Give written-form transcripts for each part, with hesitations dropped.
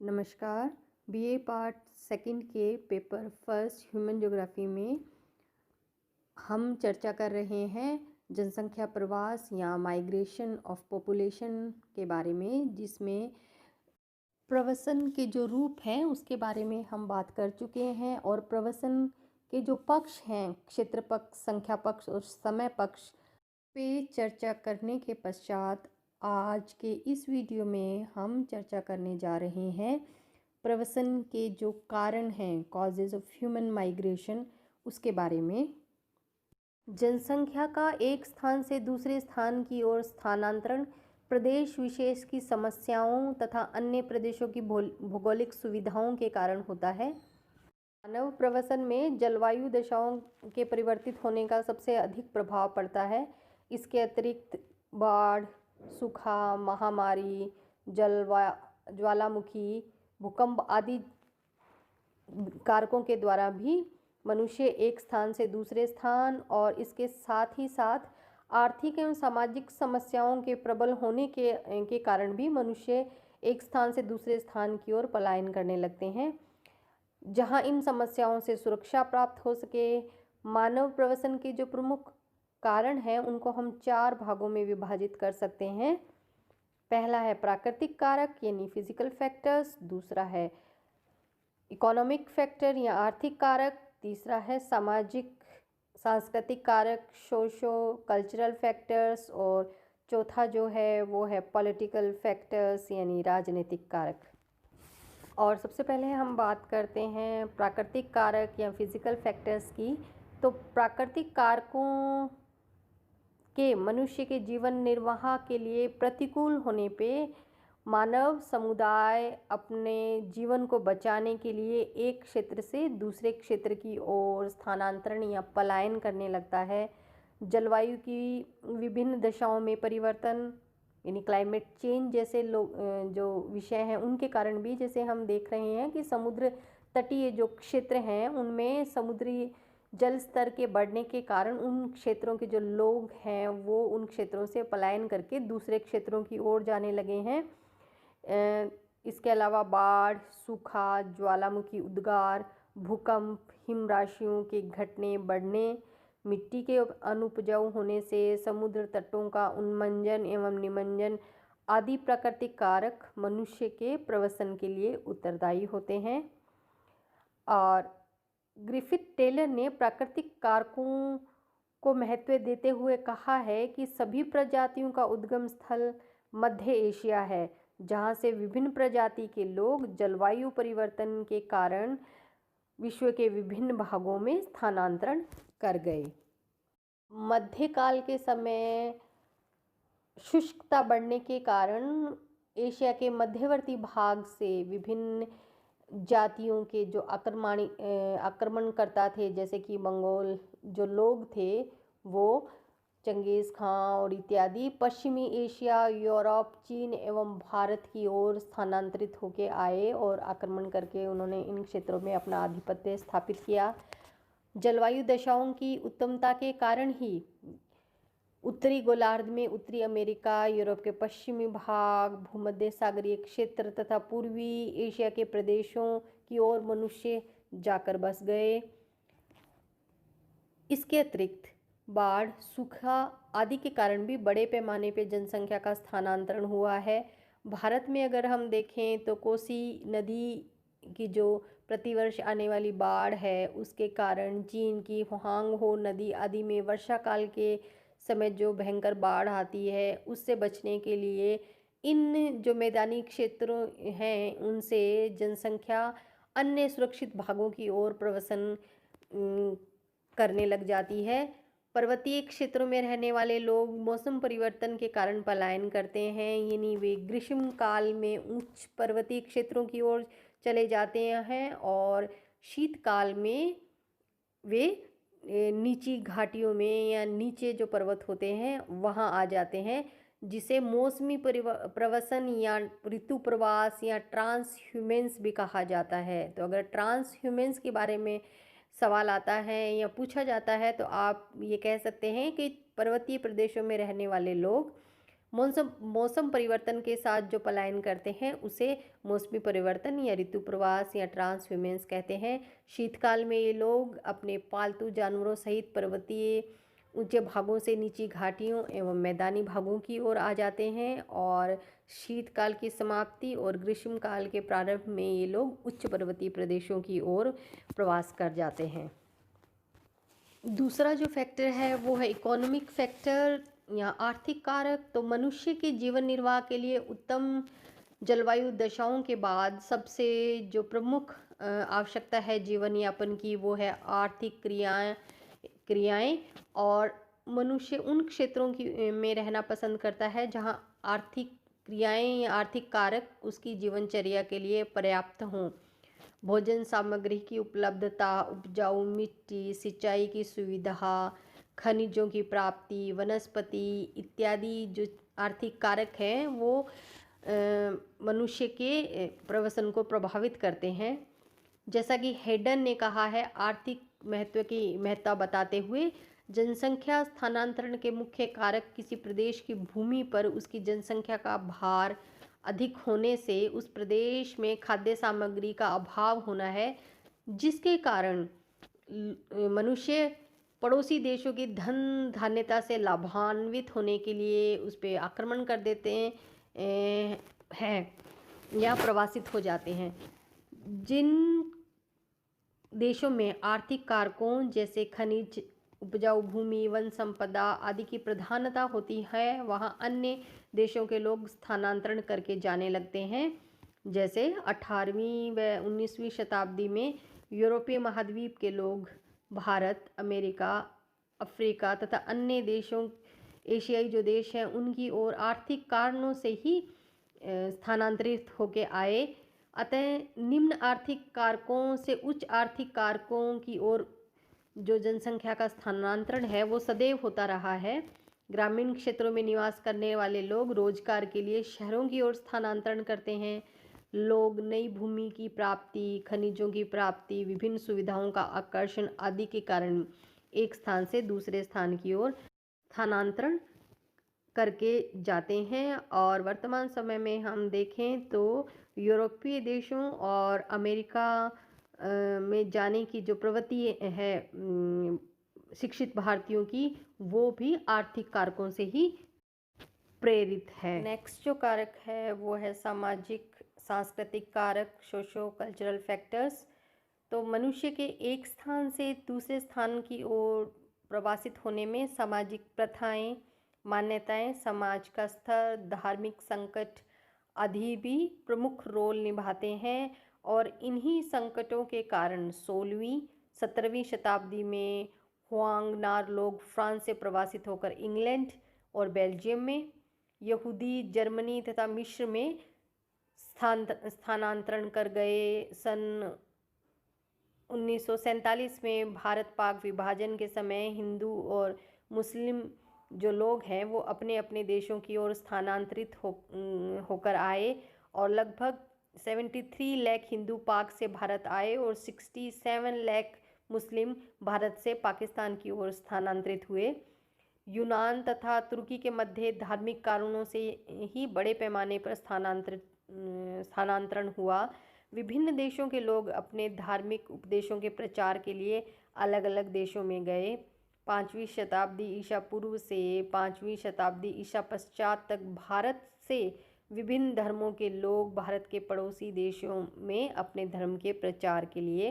नमस्कार। BA part second के paper first human geography में हम चर्चा कर रहे हैं जनसंख्या प्रवास या माइग्रेशन ऑफ पॉपुलेशन के बारे में, जिसमें प्रवसन के जो रूप हैं उसके बारे में हम बात कर चुके हैं और प्रवसन के जो पक्ष हैं, क्षेत्र पक्ष, संख्या पक्ष और समय पक्ष पे चर्चा करने के पश्चात आज के इस वीडियो में हम चर्चा करने जा रहे हैं प्रवसन के जो कारण हैं, कॉजेज ऑफ ह्यूमन माइग्रेशन, उसके बारे में। जनसंख्या का एक स्थान से दूसरे स्थान की ओर स्थानांतरण प्रदेश विशेष की समस्याओं तथा अन्य प्रदेशों की भौगोलिक सुविधाओं के कारण होता है। मानव प्रवसन में जलवायु दशाओं के परिवर्तित होने का सबसे अधिक प्रभाव पड़ता है। इसके अतिरिक्त बाढ़, सूखा, महामारी, ज्वालामुखी, भूकंप आदि कारकों के द्वारा भी मनुष्य एक स्थान से दूसरे स्थान और इसके साथ ही साथ आर्थिक एवं सामाजिक समस्याओं के प्रबल होने के कारण भी मनुष्य एक स्थान से दूसरे स्थान की ओर पलायन करने लगते हैं। जहां इन समस्याओं से सुरक्षा प्राप्त हो सके, मानव प्रवसन के जो प्रमुख कारण हैं उनको हम 4 भागों में विभाजित कर सकते हैं। पहला है प्राकृतिक कारक यानी फिजिकल फैक्टर्स, दूसरा है इकोनॉमिक फैक्टर या आर्थिक कारक, तीसरा है सामाजिक सांस्कृतिक कारक, सोशो कल्चरल फैक्टर्स, और चौथा जो है वो है पॉलिटिकल फैक्टर्स यानी राजनीतिक कारक। और सबसे पहले हम बात करते हैं प्राकृतिक कारक या फिजिकल फैक्टर्स की। तो प्राकृतिक कारकों के मनुष्य के जीवन निर्वाह के लिए प्रतिकूल होने पे मानव समुदाय अपने जीवन को बचाने के लिए एक क्षेत्र से दूसरे क्षेत्र की ओर स्थानांतरण या पलायन करने लगता है। जलवायु की विभिन्न दशाओं में परिवर्तन यानी क्लाइमेट चेंज जैसे जो विषय हैं उनके कारण भी, जैसे हम देख रहे हैं कि समुद्र तटीय जो क्षेत्र हैं उनमें समुद्री जल स्तर के बढ़ने के कारण उन क्षेत्रों के जो लोग हैं वो उन क्षेत्रों से पलायन करके दूसरे क्षेत्रों की ओर जाने लगे हैं। इसके अलावा बाढ़, सूखा, ज्वालामुखी उद्गार, भूकंप, हिम राशियों के घटने बढ़ने, मिट्टी के अनुपजाऊ होने से समुद्र तटों का उन्मंजन एवं निमंजन आदि प्राकृतिक कारक मनुष्य के प्रवसन के लिए उत्तरदायी होते हैं। और ग्रिफिथ टेलर ने प्राकृतिक कारकों को महत्व देते हुए कहा है कि सभी प्रजातियों का उद्गम स्थल मध्य एशिया है, जहां से विभिन्न प्रजाति के लोग जलवायु परिवर्तन के कारण विश्व के विभिन्न भागों में स्थानांतरण कर गए। मध्यकाल के समय शुष्कता बढ़ने के कारण एशिया के मध्यवर्ती भाग से विभिन्न जातियों के जो आक्रमणकर्ता थे, जैसे कि मंगोल जो लोग थे, वो चंगेज़ खां और इत्यादि पश्चिमी एशिया, यूरोप, चीन एवं भारत की ओर स्थानांतरित होकर आए और आक्रमण करके उन्होंने इन क्षेत्रों में अपना आधिपत्य स्थापित किया। जलवायु दशाओं की उत्तमता के कारण ही उत्तरी गोलार्ध में उत्तरी अमेरिका, यूरोप के पश्चिमी भाग, भूमध्य सागरीय क्षेत्र तथा पूर्वी एशिया के प्रदेशों की ओर मनुष्य जाकर बस गए। इसके अतिरिक्त बाढ़, सूखा आदि के कारण भी बड़े पैमाने पर जनसंख्या का स्थानांतरण हुआ है। भारत में अगर हम देखें तो कोसी नदी की जो प्रतिवर्ष आने वाली बाढ़ है उसके कारण चीन की हुआंगहो नदी आदि में वर्षा काल के समय जो भयंकर बाढ़ आती है, उससे बचने के लिए इन जो मैदानी क्षेत्रों हैं उनसे जनसंख्या अन्य सुरक्षित भागों की ओर प्रवसन करने लग जाती है। पर्वतीय क्षेत्रों में रहने वाले लोग मौसम परिवर्तन के कारण पलायन करते हैं, यानी वे ग्रीष्म काल में उच्च पर्वतीय क्षेत्रों की ओर चले जाते हैं और शीतकाल में वे नीची घाटियों में या नीचे जो पर्वत होते हैं वहाँ आ जाते हैं, जिसे मौसमी प्रवसन या ऋतु प्रवास या ट्रांसह्यूमेंस भी कहा जाता है। तो अगर ट्रांसह्यूमेंस के बारे में सवाल आता है या पूछा जाता है तो आप ये कह सकते हैं कि पर्वतीय प्रदेशों में रहने वाले लोग मौसम मौसम परिवर्तन के साथ जो पलायन करते हैं उसे मौसमी परिवर्तन या ऋतु प्रवास या ट्रांसह्यूमेंस कहते हैं। शीतकाल में ये लोग अपने पालतू जानवरों सहित पर्वतीय ऊंचे भागों से निची घाटियों एवं मैदानी भागों की ओर आ जाते हैं और शीतकाल की समाप्ति और ग्रीष्मकाल के प्रारंभ में ये लोग उच्च पर्वतीय प्रदेशों की ओर प्रवास कर जाते हैं। दूसरा जो फैक्टर है वो है इकोनॉमिक फैक्टर या आर्थिक कारक। तो मनुष्य के जीवन निर्वाह के लिए उत्तम जलवायु दशाओं के बाद सबसे जो प्रमुख आवश्यकता है जीवन यापन की वो है आर्थिक क्रियाएं और मनुष्य उन क्षेत्रों की में रहना पसंद करता है जहां आर्थिक क्रियाएं या आर्थिक कारक उसकी जीवनचर्या के लिए पर्याप्त हों। भोजन सामग्री की उपलब्धता, उपजाऊ मिट्टी, सिंचाई की सुविधा, खनिजों की प्राप्ति, वनस्पति इत्यादि जो आर्थिक कारक हैं वो मनुष्य के प्रवसन को प्रभावित करते हैं। जैसा कि हेडन ने कहा है, आर्थिक महत्व की महत्ता बताते हुए जनसंख्या स्थानांतरण के मुख्य कारक किसी प्रदेश की भूमि पर उसकी जनसंख्या का भार अधिक होने से उस प्रदेश में खाद्य सामग्री का अभाव होना है, जिसके कारण मनुष्य पड़ोसी देशों की धन धान्यता से लाभान्वित होने के लिए उस पर आक्रमण कर देते हैं या प्रवासित हो जाते हैं। जिन देशों में आर्थिक कारकों जैसे खनिज, उपजाऊ भूमि, वन संपदा आदि की प्रधानता होती है वहाँ अन्य देशों के लोग स्थानांतरण करके जाने लगते हैं। जैसे 18वीं व 19वीं शताब्दी में यूरोपीय महाद्वीप के लोग भारत, अमेरिका, अफ्रीका तथा अन्य देशों एशियाई जो देश हैं उनकी ओर आर्थिक कारणों से ही स्थानांतरित होके आए। अतः निम्न आर्थिक कारकों से उच्च आर्थिक कारकों की ओर जो जनसंख्या का स्थानांतरण है वो सदैव होता रहा है। ग्रामीण क्षेत्रों में निवास करने वाले लोग रोजगार के लिए शहरों की ओर स्थानांतरण करते हैं। लोग नई भूमि की प्राप्ति, खनिजों की प्राप्ति, विभिन्न सुविधाओं का आकर्षण आदि के कारण एक स्थान से दूसरे स्थान की ओर स्थानांतरण करके जाते हैं। और वर्तमान समय में हम देखें तो यूरोपीय देशों और अमेरिका में जाने की जो प्रवृत्ति है शिक्षित भारतीयों की, वो भी आर्थिक कारकों से ही प्रेरित है। नेक्स्ट जो कारक है वो है सामाजिक सांस्कृतिक कारक, सोशो कल्चरल फैक्टर्स। तो मनुष्य के एक स्थान से दूसरे स्थान की ओर प्रवासित होने में सामाजिक प्रथाएं, मान्यताएं, समाज का स्तर, धार्मिक संकट आदि भी प्रमुख रोल निभाते हैं। और इन्हीं संकटों के कारण 16वीं 17वीं शताब्दी में हुआंगनार लोग फ्रांस से प्रवासित होकर इंग्लैंड और बेल्जियम में, यहूदी जर्मनी तथा मिस्र में स्थानांतरण कर गए। सन 1947 में भारत पाक विभाजन के समय हिंदू और मुस्लिम जो लोग हैं वो अपने अपने देशों की ओर स्थानांतरित होकर आए और लगभग 73 लाख हिंदू पाक से भारत आए और 67 लाख मुस्लिम भारत से पाकिस्तान की ओर स्थानांतरित हुए। यूनान तथा तुर्की के मध्य धार्मिक कारणों से ही बड़े पैमाने पर स्थानांतरण हुआ। विभिन्न देशों के लोग अपने धार्मिक उपदेशों के प्रचार के लिए अलग अलग देशों में गए। 5वीं शताब्दी ईसा पूर्व से 5वीं शताब्दी ईसा पश्चात तक भारत से विभिन्न धर्मों के लोग भारत के पड़ोसी देशों में अपने धर्म के प्रचार के लिए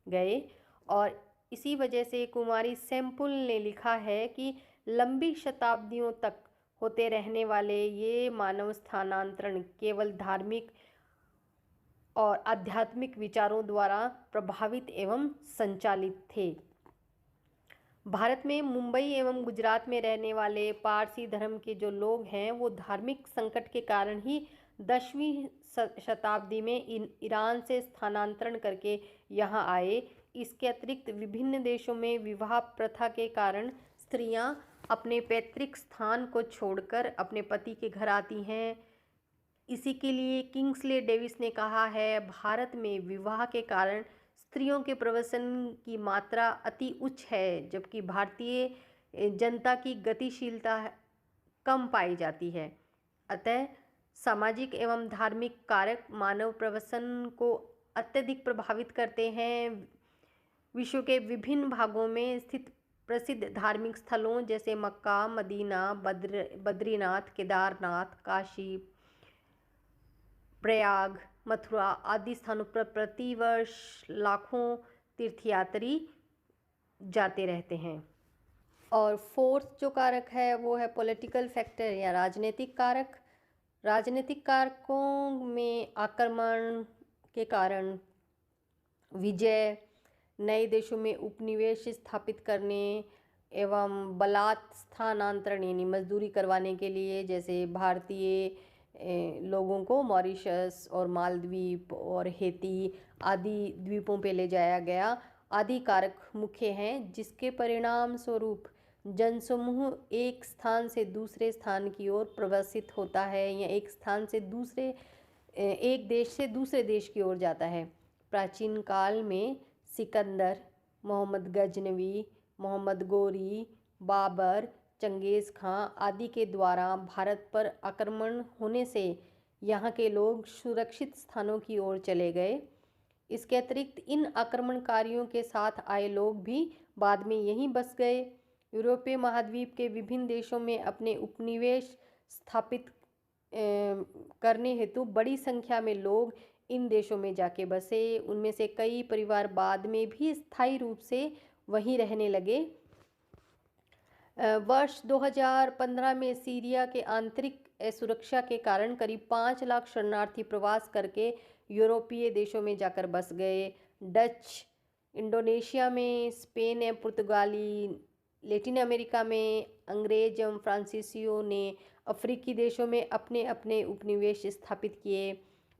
गए। और इसी वजह से कुमारी सेम्पुल ने लिखा है कि लंबी शताब्दियों तक होते रहने वाले ये मानव स्थानांतरण केवल धार्मिक और आध्यात्मिक विचारों द्वारा प्रभावित एवं संचालित थे। भारत में मुंबई एवं गुजरात में रहने वाले पारसी धर्म के जो लोग हैं वो धार्मिक संकट के कारण ही 10वीं शताब्दी में ईरान से स्थानांतरण करके यहाँ आए। इसके अतिरिक्त विभिन्न देशों में विवाह प्रथा के कारण स्त्रियां अपने पैतृक स्थान को छोड़कर अपने पति के घर आती हैं। इसी के लिए किंग्सले डेविस ने कहा है, भारत में विवाह के कारण स्त्रियों के प्रवसन की मात्रा अति उच्च है, जबकि भारतीय जनता की गतिशीलता कम पाई जाती है। अतः सामाजिक एवं धार्मिक कारक मानव प्रवसन को अत्यधिक प्रभावित करते हैं। विश्व के विभिन्न भागों में स्थित प्रसिद्ध धार्मिक स्थलों जैसे मक्का, मदीना, बद्रीनाथ, केदारनाथ, काशी, प्रयाग, मथुरा आदि स्थानों पर प्रतिवर्ष लाखों तीर्थयात्री जाते रहते हैं। और फोर्थ जो कारक है वो है पॉलिटिकल फैक्टर या राजनीतिक कारक। राजनीतिक कारकों में आक्रमण के कारण विजय, नए देशों में उपनिवेश स्थापित करने एवं बलात् स्थानांतरण यानी मजदूरी करवाने के लिए, जैसे भारतीय लोगों को मॉरिशस और मालदीव और हेती आदि द्वीपों पे ले जाया गया आदि कारक मुख्य हैं, जिसके परिणाम स्वरूप जनसमूह एक स्थान से दूसरे स्थान की ओर प्रवासित होता है या एक देश से दूसरे देश की ओर जाता है। प्राचीन काल में सिकंदर, मोहम्मद गजनवी, मोहम्मद गोरी, बाबर, चंगेज़ खां आदि के द्वारा भारत पर आक्रमण होने से यहाँ के लोग सुरक्षित स्थानों की ओर चले गए। इसके अतिरिक्त इन आक्रमणकारियों के साथ आए लोग भी बाद में यहीं बस गए। यूरोपीय महाद्वीप के विभिन्न देशों में अपने उपनिवेश स्थापित करने हेतु बड़ी संख्या में लोग इन देशों में जाके बसे। उनमें से कई परिवार बाद में भी स्थायी रूप से वहीं रहने लगे। वर्ष 2015 में सीरिया के आंतरिक असुरक्षा के कारण करीब 5 लाख शरणार्थी प्रवास करके यूरोपीय देशों में जाकर बस गए। डच, इंडोनेशिया में, स्पेन एवं पुर्तगाली, लैटिन अमेरिका में अंग्रेज एवं फ्रांसीसियों ने अफ्रीकी देशों में अपने अपने उपनिवेश स्थापित किए।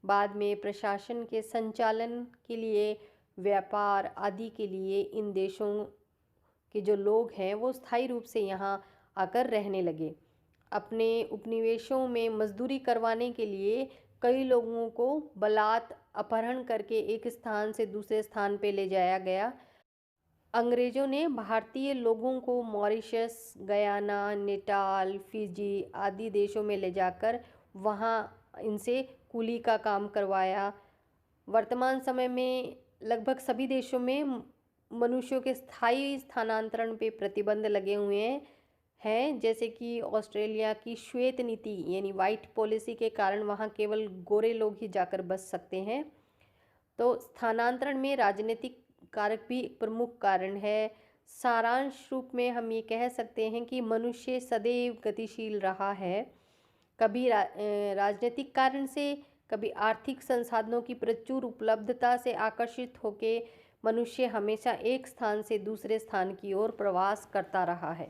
बाद में प्रशासन के संचालन के लिए, व्यापार आदि के लिए इन देशों के जो लोग हैं वो स्थायी रूप से यहाँ आकर रहने लगे। अपने उपनिवेशों में मजदूरी करवाने के लिए कई लोगों को बलात् अपहरण करके एक स्थान से दूसरे स्थान पे ले जाया गया। अंग्रेजों ने भारतीय लोगों को मॉरिशस, गयाना, नेटाल, फिजी आदि देशों में ले जाकर वहाँ इनसे कूली का काम करवाया। वर्तमान समय में लगभग सभी देशों में मनुष्यों के स्थायी स्थानांतरण पे प्रतिबंध लगे हुए हैं, जैसे कि ऑस्ट्रेलिया की श्वेत नीति यानी वाइट पॉलिसी के कारण वहाँ केवल गोरे लोग ही जाकर बस सकते हैं। तो स्थानांतरण में राजनीतिक कारक भी एक प्रमुख कारण है। सारांश रूप में हम ये कह सकते हैं कि मनुष्य सदैव गतिशील रहा है, कभी राजनीतिक कारण से, कभी आर्थिक संसाधनों की प्रचुर उपलब्धता से आकर्षित होकर मनुष्य हमेशा एक स्थान से दूसरे स्थान की ओर प्रवास करता रहा है।